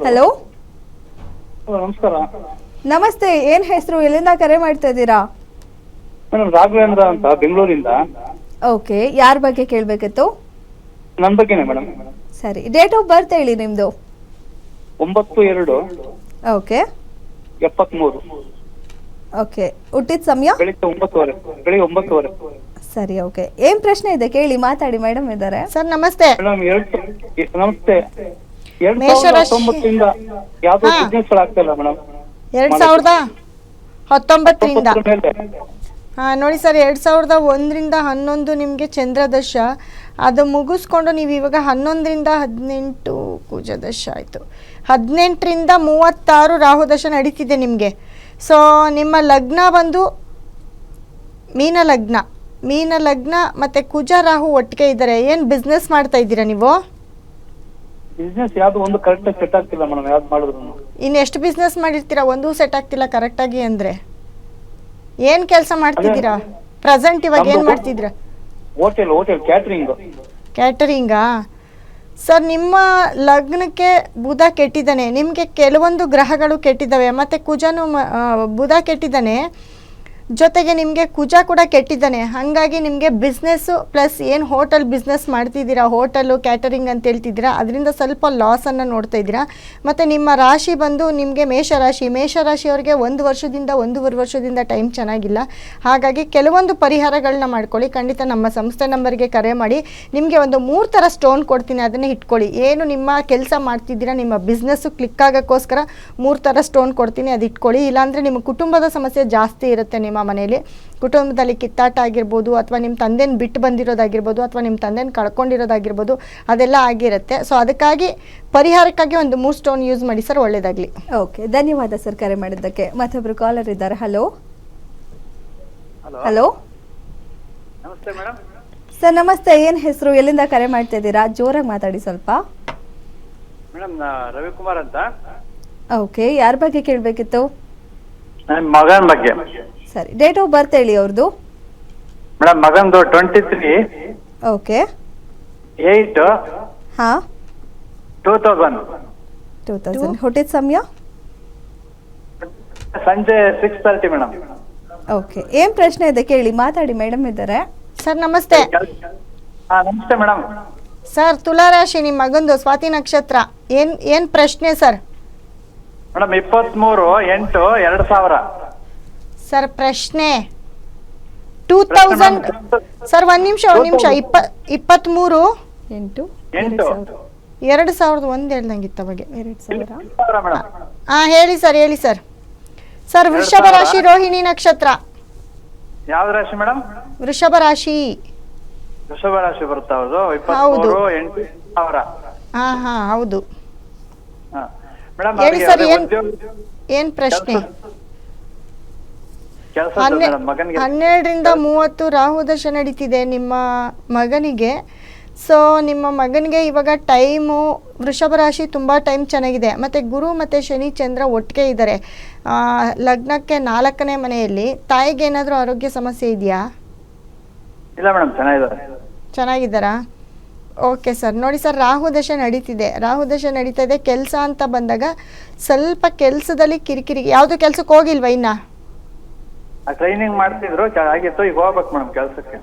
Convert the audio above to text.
Hello ನಮಸ್ಕಾರ ನಮಸ್ತೆ, ಏನ್ ಹೆಸರು, ಎಲ್ಲಿಂದ ಕರೆ ಮಾಡ್ತಾ ಇದ್ದೀರಾ? ಮೇಡಮ್ ರಾಘವೇಂದ್ರ ಅಂತ ಬೆಂಗಳೂರಿಂದ. ಓಕೆ, ಯಾರ ಬಗ್ಗೆ ಕೇಳಬೇಕಿತ್ತು? ನನ್ನ ಬಗ್ಗೆನೇ ಮೇಡಮ್. ಸರಿ, ಡೇಟ್ ಆಫ್ ಬರ್ತ್ ಹೇಳಿ ನಿಮ್ದು. 9/2/73. ಓಕೆ ಓಕೆ, ಹುಟ್ಟಿದ ಸಮಯ? ಬೆಳಿಗ್ಗೆ 9:30. ಸರಿ, ಓಕೆ. ಏನ್ ಪ್ರಶ್ನೆ ಇದೆ ಕೇಳಿ, ಮಾತಾಡಿ, ಮೇಡಮ್ ಇದ್ದಾರೆ. ಸರ್ ನಮಸ್ತೆ. ಮೇಡಮ್ ನಮಸ್ತೆ. ಮೇಷರಾಶಿ. 2019 ಯಾವ್ದೋ ಬಿಸ್ನೆಸ್ ಆಗ್ತಿಲ್ಲ ಮೇಡಮ್. 2019 ನೋಡಿ ಸರ್, 2001ರಿಂದ 11 ನಿಮಗೆ ಚಂದ್ರದಶ, ಅದು ಮುಗಿಸ್ಕೊಂಡು ನೀವು ಇವಾಗ 11ರಿಂದ 18 ಕುಜದಶ ಆಯಿತು. 18ರಿಂದ 36 ರಾಹುದಶ ನಡೀತಿದೆ ನಿಮಗೆ. ಸೊ ನಿಮ್ಮ ಲಗ್ನ ಬಂದು ಮೀನ ಲಗ್ನ ಮತ್ತು ಕುಜ ರಾಹು ಒಟ್ಟಿಗೆ ಇದ್ದಾರೆ. ಏನು ಬಿಸ್ನೆಸ್ ಮಾಡ್ತಾ ಇದ್ದೀರಾ ನೀವು? ಬಿಸ್ನೆಸ್ ಯಾವ್ದು ಒಂದು ಕರೆಕ್ಟಾಗಿ ಸೆಟ್ ಆಗ್ತಿಲ್ಲ ಮೇಡಮ್, ಯಾವ್ದು ಮಾಡಿದ್ರು. ಇನ್ನು ಎಷ್ಟು ಬಿಸ್ನೆಸ್ ಮಾಡಿರ್ತೀರಾ? ಒಂದೂ ಸೆಟ್ ಆಗ್ತಿಲ್ಲ ಕರೆಕ್ಟಾಗಿ ಅಂದರೆ ಏನು ಕೆಲಸ ಮಾಡ್ತಿದ್ದೀರಾ ಪ್ರೆಸೆಂಟ್ ಇವಾಗ? ಏನು ಮಾಡ್ತಿದ್ದೀರಾ? ಹೋಟೆಲ್ ಕ್ಯಾಟರಿಂಗಾ? ಸರ್ ನಿಮ್ಮ ಲಗ್ನಕ್ಕೆ ಬುಧ ಕೆಟ್ಟಿದ್ದಾನೆ, ನಿಮಗೆ ಕೆಲವೊಂದು ಗ್ರಹಗಳು ಕೆಟ್ಟಿದ್ದಾವೆ, ಮತ್ತು ಕುಜನು ಬುಧ ಕೆಟ್ಟಿದ್ದಾನೆ, ಜೊತೆಗೆ ನಿಮಗೆ ಕುಜ ಕೂಡ ಕೆಟ್ಟಿದ್ದಾನೆ. ಹಾಗಾಗಿ ನಿಮಗೆ ಬಿಸ್ನೆಸ್ಸು ಪ್ಲಸ್ ಏನು ಹೋಟೆಲ್ ಬಿಸ್ನೆಸ್ ಮಾಡ್ತಿದ್ದೀರಾ, ಹೋಟೆಲು ಕ್ಯಾಟರಿಂಗ್ ಅಂತ ಹೇಳ್ತಿದ್ದೀರಾ, ಅದರಿಂದ ಸ್ವಲ್ಪ ಲಾಸನ್ನು ನೋಡ್ತಾ ಇದ್ದೀರಾ. ಮತ್ತು ನಿಮ್ಮ ರಾಶಿ ಬಂದು ನಿಮಗೆ ಮೇಷರಾಶಿಯವರಿಗೆ 1 ವರ್ಷದಿಂದ ಟೈಮ್ ಚೆನ್ನಾಗಿಲ್ಲ. ಹಾಗಾಗಿ ಕೆಲವೊಂದು ಪರಿಹಾರಗಳನ್ನ ಮಾಡ್ಕೊಳ್ಳಿ. ಖಂಡಿತ ನಮ್ಮ ಸಂಸ್ಥೆ ನಂಬರ್ಗೆ ಕರೆ ಮಾಡಿ, ನಿಮಗೆ ಒಂದು 3 ಥರ ಸ್ಟೋನ್ ಕೊಡ್ತೀನಿ, ಅದನ್ನೇ ಇಟ್ಕೊಳ್ಳಿ. ಏನು ನಿಮ್ಮ ಕೆಲಸ ಮಾಡ್ತಿದ್ದೀರಾ, ನಿಮ್ಮ ಬಿಸ್ನೆಸ್ಸು ಕ್ಲಿಕ್ ಆಗೋಕ್ಕೋಸ್ಕರ 3 ಥರ ಸ್ಟೋನ್ ಕೊಡ್ತೀನಿ, ಅದು ಇಟ್ಕೊಳ್ಳಿ. ಇಲ್ಲಾಂದರೆ ನಿಮ್ಮ ಕುಟುಂಬದ ಸಮಸ್ಯೆ ಜಾಸ್ತಿ ಇರುತ್ತೆ. ನಿಮ್ಮ ಮನೆಯಲ್ಲಿ ಕುಟುಂಬದಲ್ಲಿ ಕಿತ್ತಾಟ ಆಗಿರ್ಬೋದು, ಅಥವಾ ನಿಮ್ಮ ತಂದೆನ ಬಿಟ್ಟು ಬಂದಿರೋದಾಗಿರ್ಬೋದು, ಅಥವಾ ನಿಮ್ಮ ತಂದೆನ ಕಳ್ಕೊಂಡಿರೋದಾಗಿರ್ಬೋದು, ಅದೆಲ್ಲ ಆಗಿರುತ್ತೆ. ಸೊ ಅದಕ್ಕಾಗಿ ಪರಿಹಾರಕ್ಕಾಗಿ ಒಂದು 3 ಸ್ಟೋನ್ ಯೂಸ್ ಮಾಡಿ ಸರ್, ಒಳ್ಳೆಯದಾಗಲಿ. ಓಕೆ, ಧನ್ಯವಾದ ಸರ್ ಕರೆ ಮಾಡಿದ್ದಕ್ಕೆ. ಮತ್ತೊಬ್ರು ಕಾಲರ್ ಇದ್ದಾರೆ. ಹಲೋ ಹಲೋ ನಮಸ್ತೆ ಮೇಡಮ್. ಸರ್ ನಮಸ್ತೆ, ಏನು ಹೆಸರು, ಎಲ್ಲಿಂದ ಕರೆ ಮಾಡ್ತಾ ಇದ್ದೀರಾ? ಜೋರಾಗಿ ಮಾತಾಡಿ ಸ್ವಲ್ಪ. ಮೇಡಮ್ ರವಿಕುಮಾರ್ ಅಂತ. ಓಕೆ, ಯಾರ ಬಗ್ಗೆ ಕೇಳಬೇಕಿತ್ತು? ನನ್ನ ಮಗನ ಬಗ್ಗೆ. ಸರಿ, ಡೇಟ್ ಆಫ್ ಬರ್ತ್ ಹೇಳಿ ಅವ್ರದ್ದು. ಮೇಡಮ್ ಮಗಂದು 23 ಓಕೆ 8 ಹಾಂ 2000. ಹುಟ್ಟಿದ ಸಮಯ? ಸಂಜೆ 6:30 ಮೇಡಮ್. ಓಕೆ, ಏನು ಪ್ರಶ್ನೆ ಇದೆ ಕೇಳಿ, ಮಾತಾಡಿ, ಮೇಡಮ್ ಇದ್ದಾರೆ. ಸರ್ ನಮಸ್ತೆ. ನಮಸ್ತೆ ಮೇಡಮ್. ಸರ್ ತುಲಾರಾಶಿ, ನಿಮ್ಮ ಮಗಂದು ಸ್ವಾತಿ ನಕ್ಷತ್ರ. ಏನು ಪ್ರಶ್ನೆ ಸರ್? ಮೇಡಮ್ 23/8/2000. ಸರ್ ಪ್ರಶ್ನೆ 2000. ಸರ್ ಒಂದು ನಿಮಿಷ 23 8 8 2001 ಹೇಳ್ದಂಗಿತ್ತು ಅವಾಗೆ. 2000 ಮೇಡಮ್. ಹೇಳಿ ಸರ್. ಸರ್ ವೃಷಭ ರಾಶಿ, ರೋಹಿಣಿ ನಕ್ಷತ್ರ. ಯಾವ ರಾಶಿ ಮೇಡಮ್? ವೃಷಭ ರಾಶಿ ಬರುತ್ತಾ? ಹೌದು. ಹೌದು. 23/8/2000. ಹಾ ಹೌದು. ಮೇಡಮ್ ಹೇಳಿ ಸರ್, ಏನ್ ಪ್ರಶ್ನೆ? 12ರಿಂದ 30 ರಾಹುದಶ ನಡೀತಿದೆ ನಿಮ್ಮ ಮಗನಿಗೆ. ಸೊ ನಿಮ್ಮ ಮಗನಿಗೆ ಇವಾಗ ಟೈಮು, ವೃಷಭ ರಾಶಿ ತುಂಬ ಟೈಮ್ ಚೆನ್ನಾಗಿದೆ, ಮತ್ತು ಗುರು ಮತ್ತು ಶನಿ ಚಂದ್ರ ಒಟ್ಟಿಗೆ ಇದ್ದಾರೆ. ಲಗ್ನಕ್ಕೆ 4ನೇ ಮನೆಯಲ್ಲಿ. ತಾಯಿಗೆ ಏನಾದರೂ ಆರೋಗ್ಯ ಸಮಸ್ಯೆ ಇದೆಯಾ? ಇಲ್ಲ ಮೇಡಮ್, ಚೆನ್ನಾಗಿದ್ದಾರಾ? ಓಕೆ ಸರ್, ನೋಡಿ ಸರ್, ರಾಹುದಶ ನಡೀತಾ ಇದೆ. ಕೆಲಸ ಅಂತ ಬಂದಾಗ ಸ್ವಲ್ಪ ಕೆಲಸದಲ್ಲಿ ಕಿರಿಕಿರಿ. ಯಾವುದು ಕೆಲಸಕ್ಕೆ ಹೋಗಿಲ್ವಾ ಇನ್ನ? ಟ್ರೈನಿಂಗ್ ಮಾಡ್ತಿದ್ರು, ಆಗಿತ್ತು, ಈಗ ಹೋಗ್ಬೇಕು ಮೇಡಮ್ ಕೆಲಸಕ್ಕೆ.